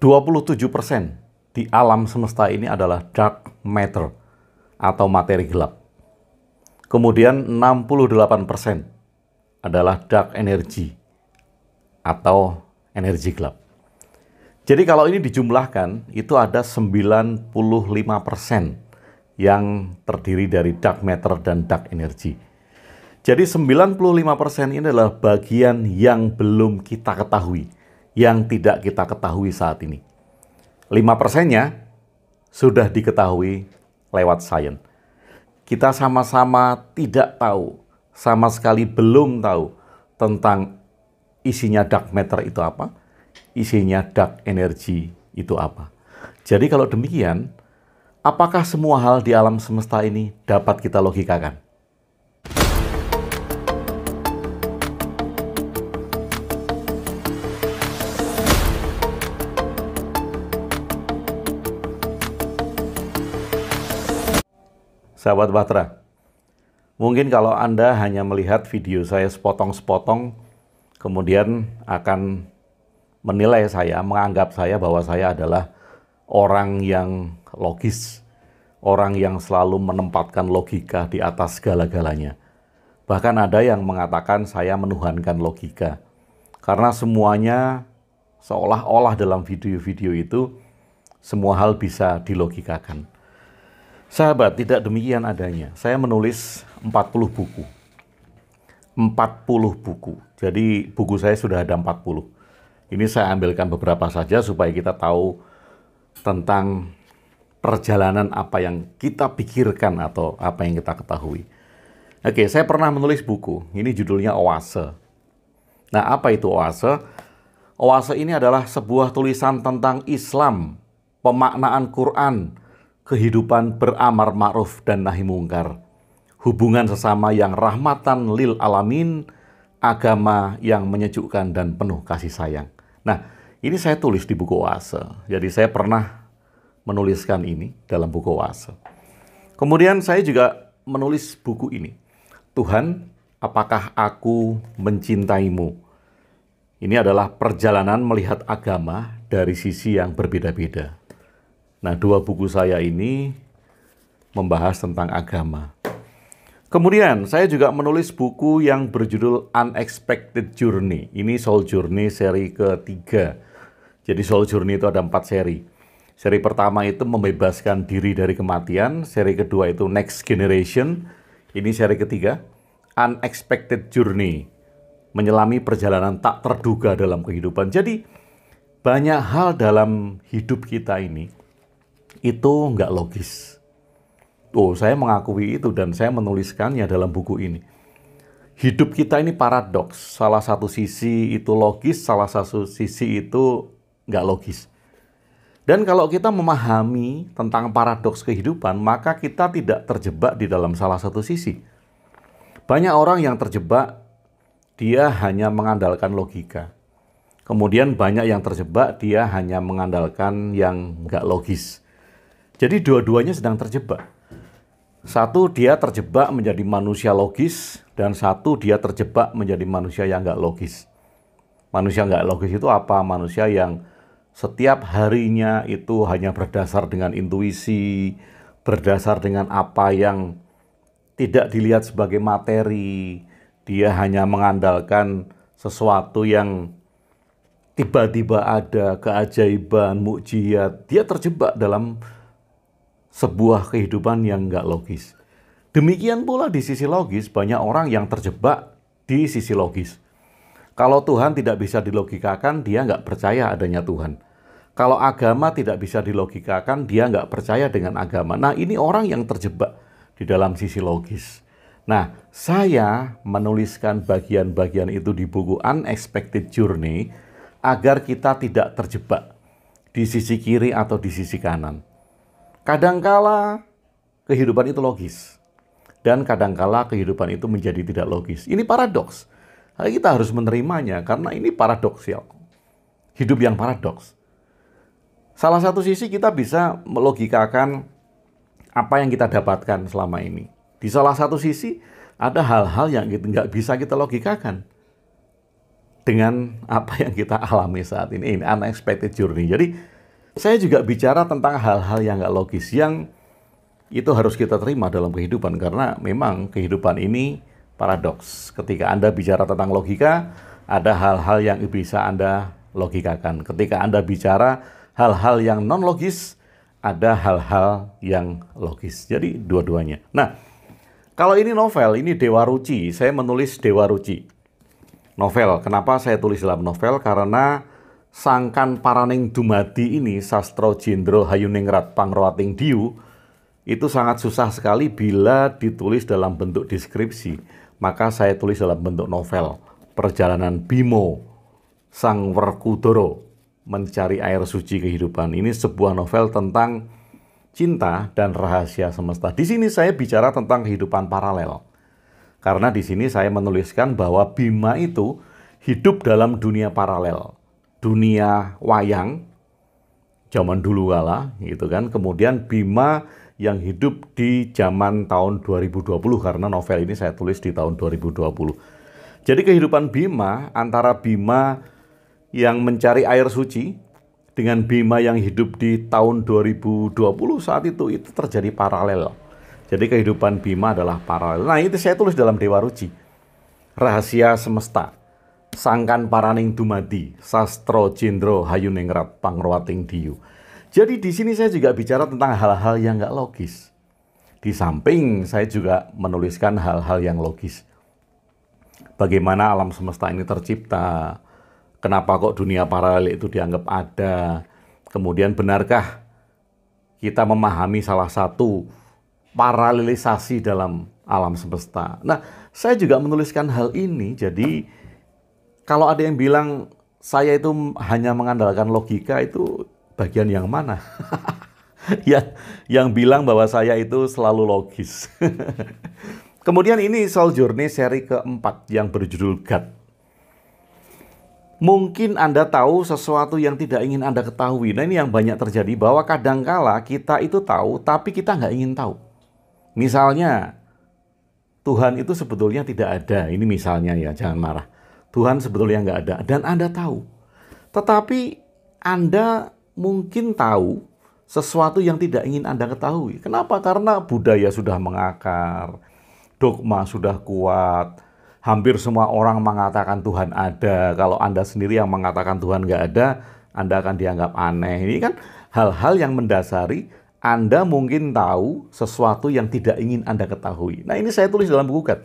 27% di alam semesta ini adalah dark matter atau materi gelap. Kemudian 68% adalah dark energy atau energi gelap. Jadi kalau ini dijumlahkan, itu ada 95% yang terdiri dari dark matter dan dark energy. Jadi 95% ini adalah bagian yang belum kita ketahui, yang tidak kita ketahui saat ini. 5%-nya sudah diketahui lewat sains. Kita sama-sama tidak tahu, sama sekali belum tahu tentang isinya dark matter itu apa, isinya dark energy itu apa. Jadi kalau demikian, apakah semua hal di alam semesta ini dapat kita logikakan? Sahabat Bahtera, mungkin kalau Anda hanya melihat video saya sepotong-sepotong, kemudian akan menilai saya, menganggap saya bahwa saya adalah orang yang logis, orang yang selalu menempatkan logika di atas segala-galanya. Bahkan ada yang mengatakan saya menuhankan logika, karena semuanya seolah-olah dalam video-video itu semua hal bisa dilogikakan. Sahabat, tidak demikian adanya. Saya menulis 40 buku. 40 buku. Jadi buku saya sudah ada 40. Ini saya ambilkan beberapa saja supaya kita tahu tentang perjalanan apa yang kita pikirkan atau apa yang kita ketahui. Oke, saya pernah menulis buku. Ini judulnya Oase. Nah, apa itu Oase? Oase ini adalah sebuah tulisan tentang Islam, pemaknaan Quran, kehidupan beramar ma'ruf dan nahi mungkar, hubungan sesama yang rahmatan lil alamin, agama yang menyejukkan dan penuh kasih sayang. Nah, ini saya tulis di buku Oase. Jadi saya pernah menuliskan ini dalam buku Oase. Kemudian saya juga menulis buku ini. Tuhan, apakah aku mencintaimu? Ini adalah perjalanan melihat agama dari sisi yang berbeda-beda. Nah, dua buku saya ini membahas tentang agama. Kemudian, saya juga menulis buku yang berjudul Unexpected Journey. Ini Soul Journey seri ketiga. Jadi Soul Journey itu ada 4 seri. Seri pertama itu membebaskan diri dari kematian. Seri kedua itu Next Generation. Ini seri ketiga, Unexpected Journey. Menyelami perjalanan tak terduga dalam kehidupan. Jadi, banyak hal dalam hidup kita ini itu nggak logis. Saya mengakui itu dan saya menuliskannya dalam buku ini. Hidup kita ini paradoks. Salah satu sisi itu logis, salah satu sisi itu nggak logis. Dan kalau kita memahami tentang paradoks kehidupan, maka kita tidak terjebak di dalam salah satu sisi. Banyak orang yang terjebak, dia hanya mengandalkan logika. Kemudian banyak yang terjebak, dia hanya mengandalkan yang nggak logis. Jadi dua-duanya sedang terjebak. Satu, dia terjebak menjadi manusia logis, dan satu, dia terjebak menjadi manusia yang nggak logis. Manusia nggak logis itu apa? Manusia yang setiap harinya itu hanya berdasar dengan intuisi, berdasar dengan apa yang tidak dilihat sebagai materi. Dia hanya mengandalkan sesuatu yang tiba-tiba ada, keajaiban, mukjizat. Dia terjebak dalam sebuah kehidupan yang nggak logis. Demikian pula di sisi logis, banyak orang yang terjebak di sisi logis. Kalau Tuhan tidak bisa dilogikakan, dia nggak percaya adanya Tuhan. Kalau agama tidak bisa dilogikakan, dia nggak percaya dengan agama. Nah, ini orang yang terjebak di dalam sisi logis. Nah, saya menuliskan bagian-bagian itu di buku Unexpected Journey agar kita tidak terjebak di sisi kiri atau di sisi kanan. Kadangkala kehidupan itu logis, dan kadangkala kehidupan itu menjadi tidak logis. Ini paradoks. Kita harus menerimanya karena ini paradoksial. Hidup yang paradoks. Salah satu sisi kita bisa melogikakan apa yang kita dapatkan selama ini. Di salah satu sisi ada hal-hal yang nggak bisa kita logikakan. dengan apa yang kita alami saat ini unexpected journey. Jadi saya juga bicara tentang hal-hal yang nggak logis, yang itu harus kita terima dalam kehidupan, karena memang kehidupan ini paradoks. Ketika Anda bicara tentang logika, ada hal-hal yang bisa Anda logikakan. Ketika Anda bicara hal-hal yang non-logis, ada hal-hal yang logis. Jadi dua-duanya. Nah, kalau ini novel, ini Dewa Ruci. Saya menulis Dewa Ruci. Novel. Kenapa saya tulis dalam novel? Karena sangkan paraning dumadi ini, Sastro Jendro Hayuningrat Pangrawating Diyu, itu sangat susah sekali bila ditulis dalam bentuk deskripsi. Maka saya tulis dalam bentuk novel. Perjalanan Bimo, Sang Werkudara mencari air suci kehidupan. Ini sebuah novel tentang cinta dan rahasia semesta. Di sini saya bicara tentang kehidupan paralel. Karena di sini saya menuliskan bahwa Bima itu hidup dalam dunia paralel. Dunia wayang zaman dulu kala, gitu kan. Kemudian Bima yang hidup di zaman tahun 2020, karena novel ini saya tulis di tahun 2020. Jadi kehidupan Bima, antara Bima yang mencari air suci dengan Bima yang hidup di tahun 2020 saat itu terjadi paralel. Jadi kehidupan Bima adalah paralel. Nah, itu saya tulis dalam Dewa Ruci. Rahasia semesta. Sangkan paraning dumadi, Sastro Jendro Hayuningrat Pangrawating Diyu. Jadi di sini saya juga bicara tentang hal-hal yang nggak logis. Di samping saya juga menuliskan hal-hal yang logis. Bagaimana alam semesta ini tercipta, kenapa kok dunia paralel itu dianggap ada, kemudian benarkah kita memahami salah satu paralelisasi dalam alam semesta. Nah, saya juga menuliskan hal ini, jadi kalau ada yang bilang saya itu hanya mengandalkan logika, itu bagian yang mana? Yang bilang bahwa saya itu selalu logis. Kemudian ini Soul Journey seri keempat yang berjudul God. Mungkin Anda tahu sesuatu yang tidak ingin Anda ketahui. Nah, ini yang banyak terjadi, bahwa kadangkala kita itu tahu, tapi kita nggak ingin tahu. Misalnya, Tuhan itu sebetulnya tidak ada. Ini misalnya ya, jangan marah. Tuhan sebetulnya nggak ada, dan Anda tahu. Tetapi Anda mungkin tahu sesuatu yang tidak ingin Anda ketahui. Kenapa? Karena budaya sudah mengakar, dogma sudah kuat. Hampir semua orang mengatakan Tuhan ada. Kalau Anda sendiri yang mengatakan Tuhan nggak ada, Anda akan dianggap aneh. Ini kan hal-hal yang mendasari Anda mungkin tahu sesuatu yang tidak ingin Anda ketahui. Nah, ini saya tulis dalam buku God.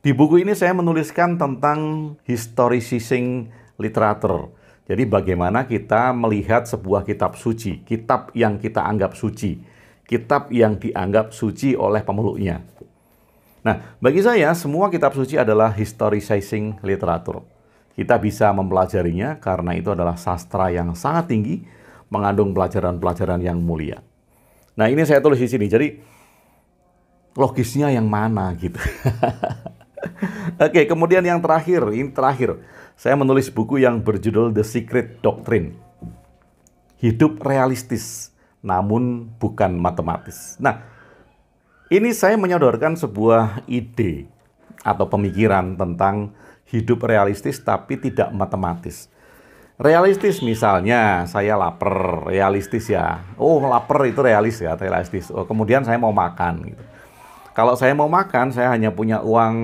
Di buku ini saya menuliskan tentang historicizing literature. Jadi bagaimana kita melihat sebuah kitab suci, kitab yang kita anggap suci, kitab yang dianggap suci oleh pemeluknya. Nah, bagi saya semua kitab suci adalah historicizing literature. Kita bisa mempelajarinya karena itu adalah sastra yang sangat tinggi, mengandung pelajaran-pelajaran yang mulia. Nah, ini saya tulis di sini. Jadi logisnya yang mana gitu. Oke, kemudian yang terakhir, ini terakhir. Saya menulis buku yang berjudul The Secret Doctrine. Hidup realistis, namun bukan matematis. Nah, ini saya menyodorkan sebuah ide atau pemikiran tentang hidup realistis tapi tidak matematis. Realistis misalnya saya lapar, realistis ya. Oh, lapar itu realis ya, realistis. Oh, kemudian saya mau makan gitu. Kalau saya mau makan, saya hanya punya uang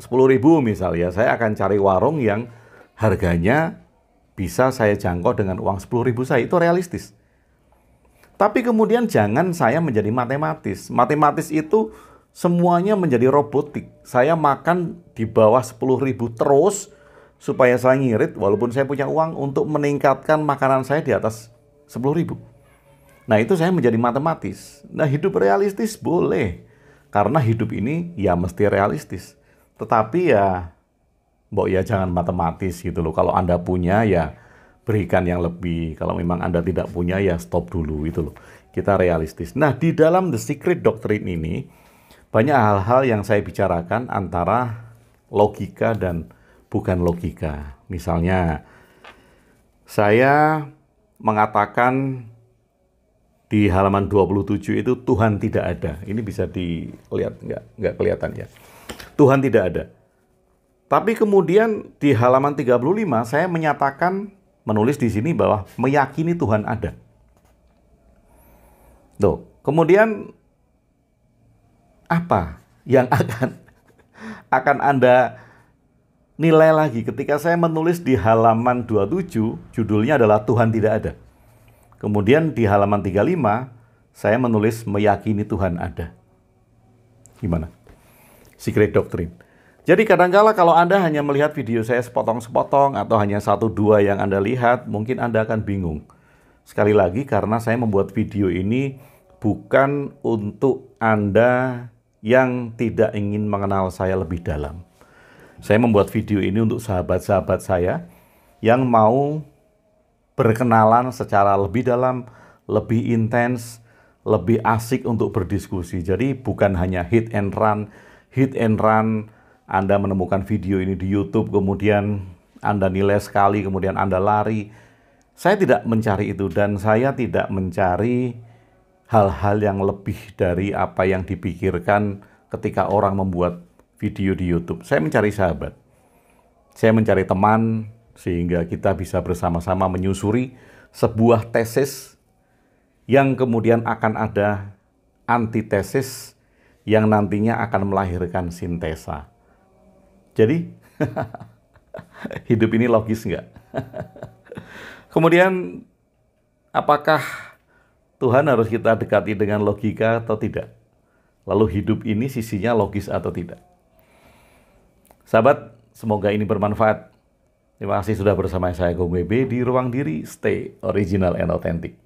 10.000 misalnya, saya akan cari warung yang harganya bisa saya jangkau dengan uang 10.000 saya. Itu realistis. Tapi kemudian jangan saya menjadi matematis. Matematis itu semuanya menjadi robotik. Saya makan di bawah 10.000 terus supaya saya ngirit walaupun saya punya uang untuk meningkatkan makanan saya di atas 10.000. Nah, itu saya menjadi matematis. Nah, hidup realistis boleh. Karena hidup ini ya mesti realistis. Tetapi ya, mbok ya jangan matematis gitu loh. Kalau Anda punya ya berikan yang lebih. Kalau memang Anda tidak punya ya stop dulu itu loh. Kita realistis. Nah, di dalam The Secret Doctrine ini banyak hal-hal yang saya bicarakan antara logika dan bukan logika. Misalnya saya mengatakan di halaman 27 itu Tuhan tidak ada. Ini bisa dilihat, nggak kelihatan ya. Tuhan tidak ada. Tapi kemudian di halaman 35 saya menyatakan, menulis di sini bahwa meyakini Tuhan ada. Tuh, kemudian apa yang akan Anda nilai lagi ketika saya menulis di halaman 27, judulnya adalah Tuhan tidak ada. Kemudian di halaman 35, saya menulis meyakini Tuhan ada. Gimana? Secret Doctrine. Jadi kadangkala kalau Anda hanya melihat video saya sepotong-sepotong atau hanya 1-2 yang Anda lihat, mungkin Anda akan bingung. Sekali lagi karena saya membuat video ini bukan untuk Anda yang tidak ingin mengenal saya lebih dalam. Saya membuat video ini untuk sahabat-sahabat saya yang mau berkenalan secara lebih dalam, lebih intens, lebih asik untuk berdiskusi. Jadi bukan hanya hit and run, Anda menemukan video ini di YouTube, kemudian Anda nilai sekali, kemudian Anda lari. Saya tidak mencari itu dan saya tidak mencari hal-hal yang lebih dari apa yang dipikirkan ketika orang membuat video di YouTube. Saya mencari sahabat. Saya mencari teman sehingga kita bisa bersama-sama menyusuri sebuah tesis yang kemudian akan ada antitesis yang nantinya akan melahirkan sintesa. Jadi, hidup ini logis nggak? Kemudian, apakah Tuhan harus kita dekati dengan logika atau tidak? Lalu hidup ini sisinya logis atau tidak? Sahabat, semoga ini bermanfaat. Terima kasih sudah bersama saya, Gong WB, di Ruang Diri. Stay original and authentic.